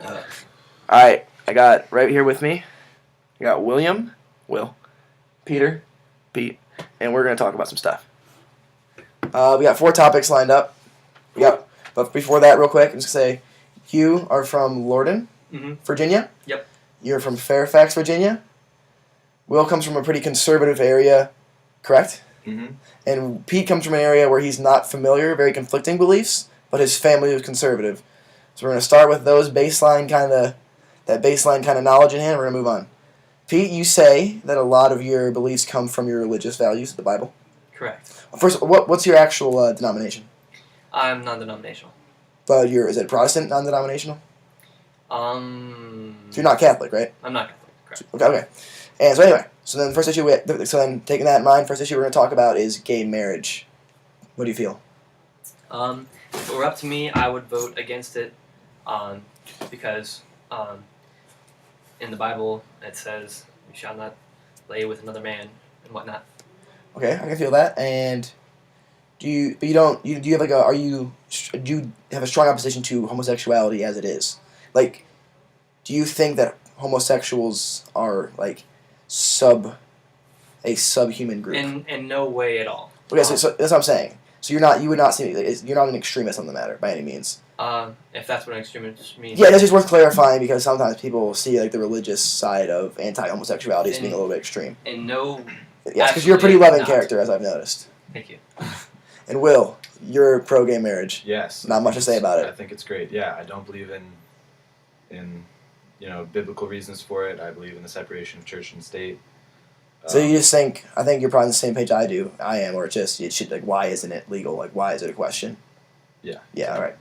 All right, I got right here with me. I got William, Will, Peter, Pete, and we're gonna talk about some stuff. We got 4 topics lined up. But before that, real quick, I'm just gonna say, you are from Lorden, Virginia. Yep. You're from Fairfax, Virginia. Will comes from a pretty conservative area, correct? Mm-hmm. And Pete comes from an area where he's not familiar, very conflicting beliefs, but his family is conservative. So we're going to start with that baseline kind of knowledge in hand. We're going to move on. Pete, you say that a lot of your beliefs come from your religious values, the Bible. Correct. First, what's your actual denomination? I'm non-denominational. Is it Protestant, non-denominational? So you're not Catholic, right? I'm not Catholic. Correct. Okay. And so anyway, taking that in mind, first issue we're going to talk about is gay marriage. What do you feel? If it were up to me, I would vote against it, because in the Bible it says you shall not lay with another man and whatnot. Okay, I can feel that. And do you have a strong opposition to homosexuality as it is? Like, do you think that homosexuals are like a subhuman group? In no way at all. Okay, so that's what I'm saying. So you're not an extremist on the matter by any means. If that's what an extremist means. Yeah, that's just worth clarifying because sometimes people see like the religious side of anti-homosexuality as being a little bit extreme. And no. Yeah, because you're a pretty loving character, as I've noticed. Thank you. And Will, you're pro-gay marriage. Yes. Not much to say about it. I think it's great. Yeah, I don't believe in biblical reasons for it. I believe in the separation of church and state. So you just think, I think you're probably on the same page I am, or it should, like, why isn't it legal? Like, why is it a question? Yeah. Yeah, all right.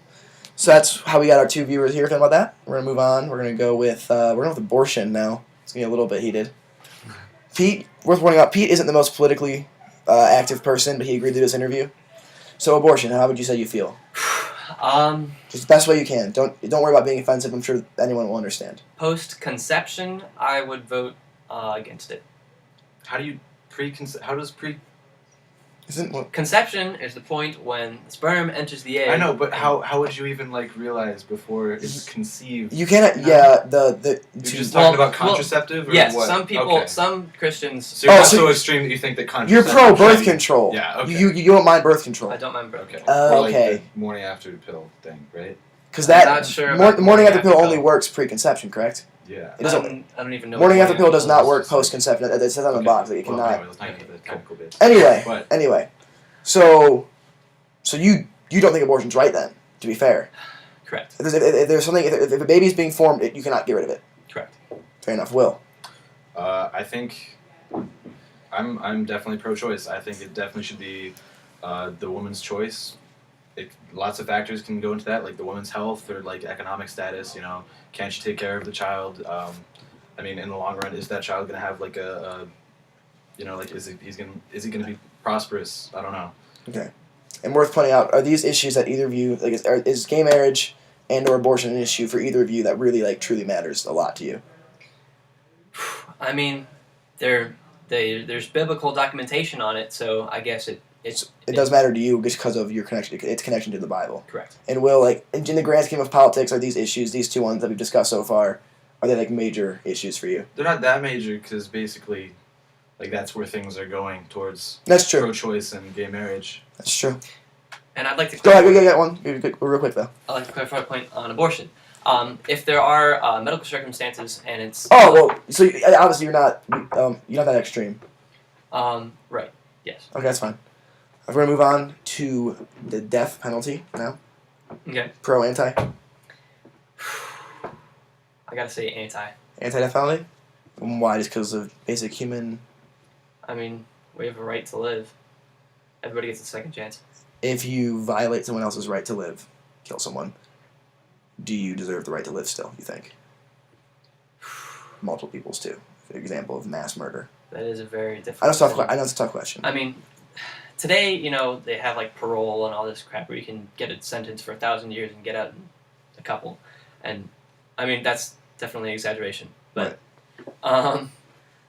So that's how we got our 2 viewers here. Feeling about that? We're going to move on. We're going to go with abortion now. It's going to be a little bit heated. Pete, worth pointing out, Pete isn't the most politically active person, but he agreed to this interview. So abortion, how would you say you feel? Just the best way you can. Don't worry about being offensive. I'm sure anyone will understand. Post-conception, I would vote against it. Conception is the point when the sperm enters the egg. I know, but how would you even realize before it's conceived? You cannot. Yeah, You're just talking about contraceptive, or yes, what? some people, some Christians. So you're not so extreme that you think that contraceptive. You're pro birth control. Yeah. Okay. You don't mind birth control. I don't mind birth control. Or Okay. like the morning after the pill thing, right? Because that not sure about morning after pill only works pre-conception, correct? Yeah. It doesn't. I don't even know. Morning after pill does not work post-conception. It says on the box that you cannot. Anyway, let's not get into the technical bits. Anyway, so you don't think abortion's right then? To be fair. Correct. If there's something, if a baby is being formed, you cannot get rid of it. Correct. Fair enough. Will. I think I'm definitely pro-choice. I think it definitely should be the woman's choice. Lots of factors can go into that, like the woman's health or like economic status. Can she take care of the child? I mean, in the long run, is that child gonna have like is he gonna be prosperous? I don't know. Okay. And worth pointing out, are these issues that either of you is gay marriage and/or abortion an issue for either of you that really truly matters a lot to you? I mean, there's biblical documentation on it, so I guess it does matter to you just because of your connection. Its connection to the Bible. Correct. And Will, in the grand scheme of politics, are these issues, these 2 ones that we've discussed so far, are they major issues for you? They're not that major because basically, that's where things are going towards. That's true. Pro-choice and gay marriage. That's true. And I'd like to. Go ahead. We got one. Real quick though. I'd like to clarify a point on abortion. If there are medical circumstances and it's. Oh well, so obviously you're not that extreme. Right. Yes. Okay, that's fine. We're gonna move on to the death penalty now. Okay. Pro, anti. I gotta say anti. Anti-death penalty. Why? Just because of basic human. I mean, we have a right to live. Everybody gets a second chance. If you violate someone else's right to live, kill someone, do you deserve the right to live still, you think? Multiple people's too. For example of mass murder. That is a very difficult I know it's a tough question. I mean, today, they have parole and all this crap where you can get a sentence for 1,000 years and get out in a couple. And, I mean, that's definitely an exaggeration. But, right.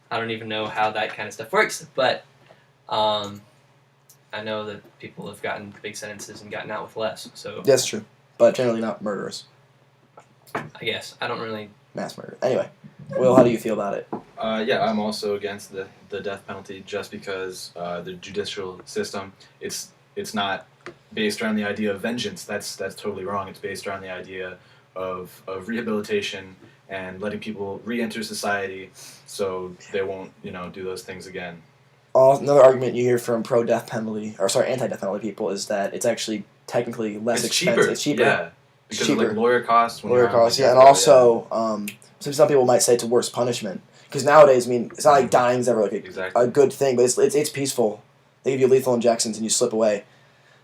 I don't even know how that kind of stuff works. But, I know that people have gotten big sentences and gotten out with less. So that's true. But generally not murderers. I guess I don't really. mass murder. Anyway, Will, how do you feel about it? Yeah, I'm also against the death penalty just because the judicial system it's not based around the idea of vengeance. That's totally wrong. It's based around the idea of rehabilitation and letting people re-enter society so they won't do those things again. Another argument you hear from anti-death penalty people is that it's actually technically less It's expensive. cheaper. It's cheaper. Yeah, because of like lawyer costs. When Lawyer you're on, costs, like, yeah, and death row, also some people might say it's a worse punishment because nowadays, I mean, it's not like dying's ever like Exactly. a good thing, but it's peaceful. They give you lethal injections and you slip away,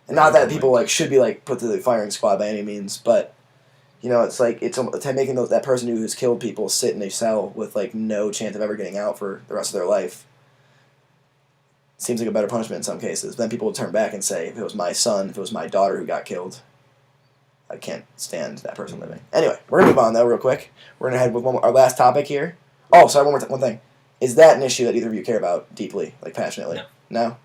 and not that people like should be like put to the firing squad by any means, but it's like it's making that person who's killed people sit in a cell with like no chance of ever getting out for the rest of their life. Seems like a better punishment in some cases. Then people will turn back and say, if it was my son, if it was my daughter who got killed, I can't stand that person living. Anyway, we're going to move on, though, real quick. We're going to head with our last topic here. Oh, sorry, one thing. Is that an issue that either of you care about deeply, like passionately? No?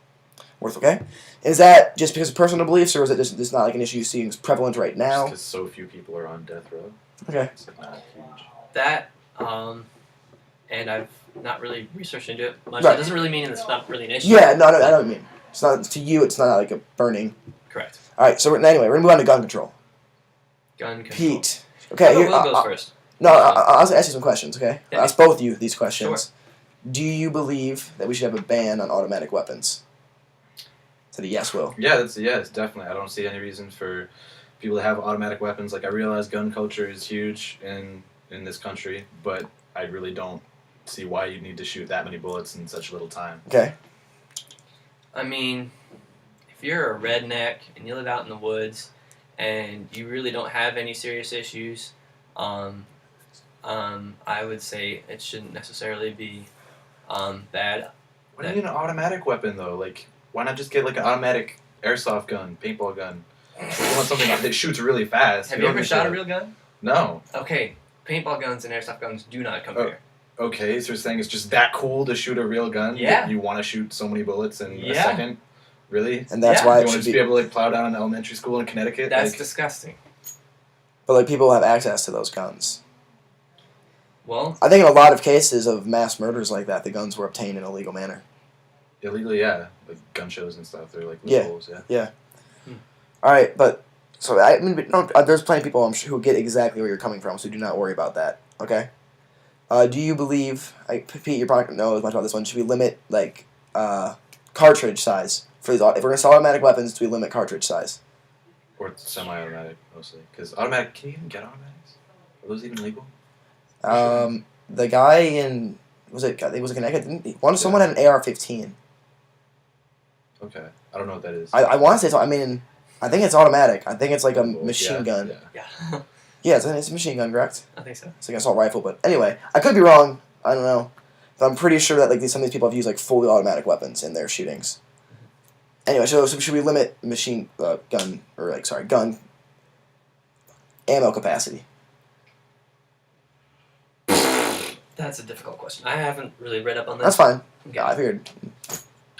Worth okay? Is that just because of personal beliefs, or is it just not like an issue you see prevalent right now? Because so few people are on death row. Okay. It's not huge. That, and I've not really researched into it much. Right. That doesn't really mean it's not really an issue. Yeah, no, I know what you mean. It's not, to you, it's not like a burning. Correct. All right, so anyway, we're going to move on to gun control. Gun control. Pete. Okay, Will here, goes first. No, I'll ask you some questions, okay? Yeah. I'll ask both of you these questions. Sure. Do you believe that we should have a ban on automatic weapons? Said a yes, Will. Yeah, it's definitely. I don't see any reason for people to have automatic weapons. Like, I realize gun culture is huge in this country, but I really don't see why you need to shoot that many bullets in such little time. Okay. I mean, if you're a redneck and you live out in the woods and you really don't have any serious issues, I would say it shouldn't necessarily be bad. What do you mean an automatic weapon, though? Like, why not just get, like, an automatic airsoft gun, paintball gun? You want something that shoots really fast. Have you ever shot a real gun? No. Okay, paintball guns and airsoft guns do not compare. Okay, so you're saying it's just that cool to shoot a real gun? Yeah. You want to shoot so many bullets in a Yeah. second? Really? And that's Yeah. why You it want should to be. be able to, like, plow down an elementary school in Connecticut? That's Like, disgusting. But like people have access to those guns. Well, I think in a lot of cases of mass murders like that, the guns were obtained in a legal manner. illegally, yeah. Like, gun shows and stuff. They're, like, Yeah. loopholes, yeah. All right, but so I mean, there's plenty of people I'm sure who get exactly where you're coming from, so do not worry about that. Okay. Do you believe, Pete? You probably don't know as much about this one. Should we limit like cartridge size for these? If we're gonna sell automatic weapons, do we limit cartridge size? Or semi-automatic, mostly. Because automatic, can you even get automatics? Are those even legal? The guy in I think it was Connecticut. Someone had an AR-15. Okay. I don't know what that is. I want to say. I mean, I think it's automatic. I think it's like a Well, machine yeah, gun. Yeah. yeah, Yeah, it's a machine gun, correct? I think so. It's like an assault rifle, but anyway, I could be wrong. I don't know, but I'm pretty sure that like some of these people have used like fully automatic weapons in their shootings. Anyway, so should we limit machine gun ammo capacity? That's a difficult question. I haven't really read up on That's this. fine. Okay. Yeah, I figured.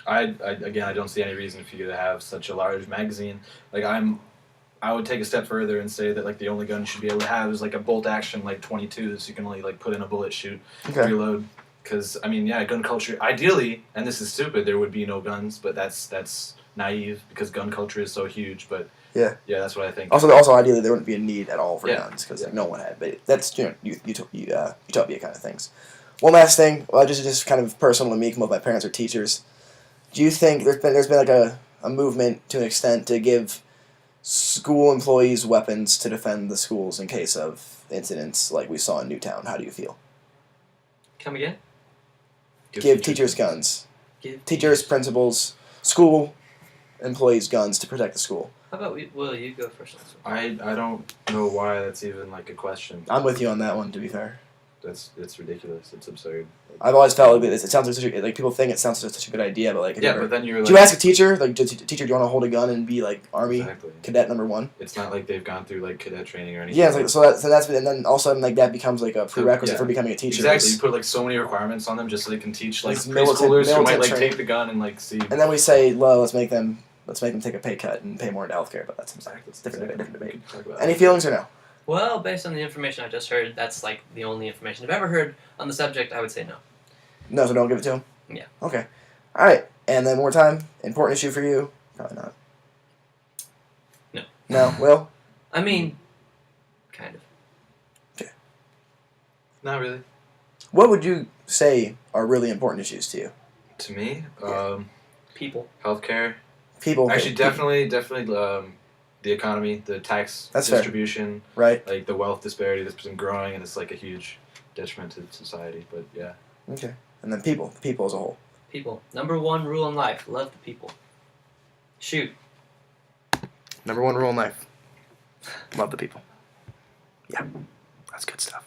I don't see any reason for you to have such a large magazine. Like, I would take a step further and say that, like, the only gun you should be able to have is, like, a bolt action, like, .22, so you can only, like, put in a bullet, shoot, Okay. reload. Because, I mean, yeah, gun culture, ideally, and this is stupid, there would be no guns, but that's naive because gun culture is so huge, but Yeah. yeah, that's what I think. Also, ideally, there wouldn't be a need at all for Yeah. guns because like, no one had. But that's utopia kind of things. One last thing, just kind of personal to me, both my parents are teachers. Do you think there's been like a movement to an extent to give school employees weapons to defend the schools in case of incidents like we saw in Newtown? How do you feel? Come again? Give teachers guns. Give Teachers, principals, school employees guns to protect the school. How about Will? You go first on this one. I don't know why that's even, like, a question. I'm with you on that one, to be fair. It's ridiculous. It's absurd. I've always felt like it sounds like like people think it sounds like such a good idea, but like Yeah, but then you're like... do you ask a teacher like teacher, do you want to hold a gun and be like Army Exactly. cadet number 1? It's not like they've gone through, like, cadet training or anything. Yeah, it's like, so that's and then all of a sudden like that becomes like a prerequisite yeah. for becoming a teacher. Exactly. You put, like, so many requirements on them just so they can teach, like, It's militant- preschoolers who might, militant like, training. take the gun and, like, see... And then we say, well, let's make them take a pay cut and pay more into healthcare, but that's Exactly. different debate. We could talk about Any that. feelings or no? Well, based on the information I just heard, that's like the only information I've ever heard on the subject. I would say no. No, so don't give it to him? Yeah. Okay. All right. And then one more time. Important issue for you? Probably not. No. No? Will? I mean, kind of. Not really. What would you say are really important issues to you? To me, Yeah. People. healthcare. People. Actually, definitely, the economy, the tax That's fair. distribution, Right. like the wealth disparity that's been growing, and it's like a huge detriment to society. But yeah, Okay. And then people. People as a whole. People. Number one rule in life: love the people. Shoot. Number one rule in life. Love the people. Yeah. That's good stuff.